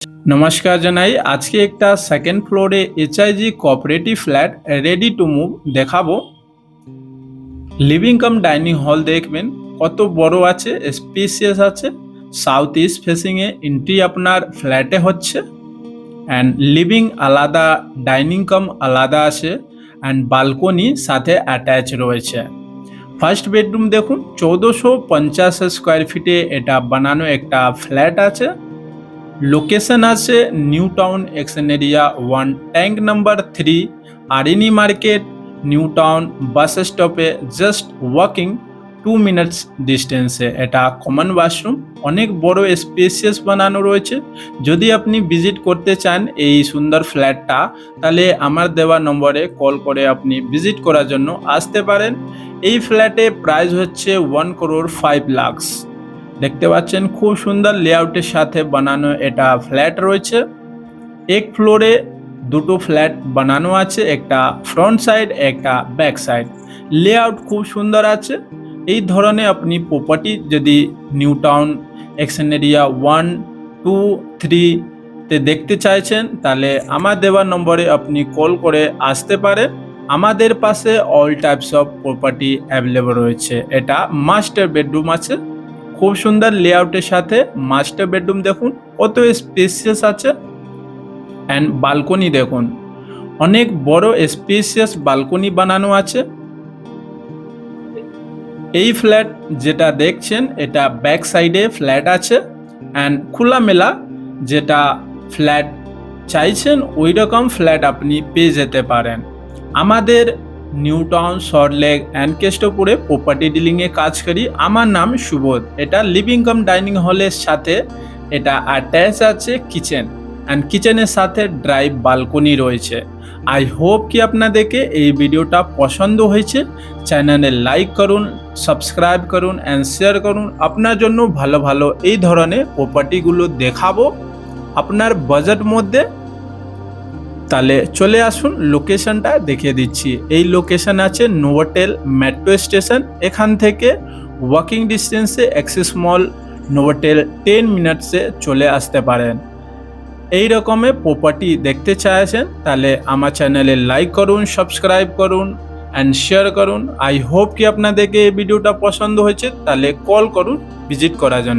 নমস্কার জানাই। আজকে একটা সেকেন্ড ফ্লোরে HIG cooperative flat ready to move দেখাবো। লিভিং কাম ডাইনিং হল দেখবেন কত বড় আছে, স্পেসিয়াস আছে। সাউথ ইস্ট ফেসিং এ এন্ট্রি আপনার ফ্ল্যাটে হচ্ছে অ্যান্ড লিভিং আলাদা, ডাইনিং কাম আলাদা আছে অ্যান্ড বালকনি সাথে অ্যাটাচ রয়েছে। ফার্স্ট বেডরুম দেখুন, 1450 স্কোয়ার ফিটে এটা বানানো একটা ফ্ল্যাট আছে। লোকেশন আছে New Town action area 1, tank number 3, আরিনি মার্কেট, নিউ টাউন বাস স্টপে জাস্ট ওয়াকিং 2 মিনিটস ডিস্টেন্সে। এটা কমন ওয়াশরুম, অনেক বড় স্পেসিয়াস বানানো রয়েছে। যদি আপনি ভিজিট করতে চান এই সুন্দর ফ্ল্যাটটা, তাহলে আমার দেওয়া নম্বরে কল করে আপনি ভিজিট করার জন্য আসতে পারেন। এই ফ্ল্যাটে প্রাইস হচ্ছে 1,05,00,000। দেখতে পাচ্ছেন খুব সুন্দর লেআউটের সাথে বানানো এটা ফ্ল্যাট রয়েছে। এক ফ্লোরে দুটো ফ্ল্যাট বানানো আছে, একটা ফ্রন্ট সাইড একটা ব্যাক সাইড। লেআউট খুব সুন্দর আছে। এই ধরনের আপনি প্রপার্টি যদি নিউ টাউন এক্সন এরিয়া 1, 2, 3 তে দেখতে চাইছেন, তাহলে আমার দেওয়ার নম্বরে আপনি কল করে আসতে পারেন। আমাদের পাশে all types of property available রয়েছে। এটা মাস্টার বেডরুম আছে, খুব সুন্দর লেআউটের সাথে। মাস্টার বেডরুম দেখুন কত স্পেসিয়াস আছে অ্যান্ড বালকনি দেখুন, অনেক বড় স্পেসিয়াস বালকনি বানানো আছে। এই ফ্ল্যাট যেটা দেখছেন এটা ব্যাক সাইডে ফ্ল্যাট আছে অ্যান্ড খোলামেলা যেটা ফ্ল্যাট চাইছেন ওই রকম ফ্ল্যাট আপনি পেয়ে যেতে পারেন। আমাদের নিউ টাউন, সল্টলেক অ্যান্ড কেষ্টপুরে প্রপার্টি ডিলিংয়ে কাজ করি। আমার নাম সুবোধ। এটা লিভিং কাম ডাইনিং হলের সাথে এটা অ্যাটাচ আছে কিচেন অ্যান্ড কিচেনের সাথে ড্রাইভ বালকনি রয়েছে। আই হোপ কি আপনাদেরকে এই ভিডিওটা পছন্দ হয়েছে। চ্যানেলে লাইক করুন, সাবস্ক্রাইব করুন অ্যান্ড শেয়ার করুন। আপনার জন্য ভালো ভালো এই ধরনের প্রপার্টিগুলো দেখাবো আপনার বাজেট মধ্যে। তাহলে চলে আসুন, লোকেশনটা দেখিয়ে দিচ্ছি। এই লোকেশন আছে নোভোটেল মেট্রো স্টেশন। এখান থেকে ওয়াকিং ডিস্টেন্সে অ্যাক্সিস মল, নোভোটেল 10 মিনিটসে চলে আসতে পারেন। এই রকমের প্রপার্টি দেখতে চাইছেন, তাহলে আমার চ্যানেলে লাইক করুন, সাবস্ক্রাইব করুন অ্যান্ড শেয়ার করুন। আই হোপ কি আপনাদেরকে এই ভিডিওটা পছন্দ হয়েছে। তাহলে কল করুন ভিজিট করার জন্য।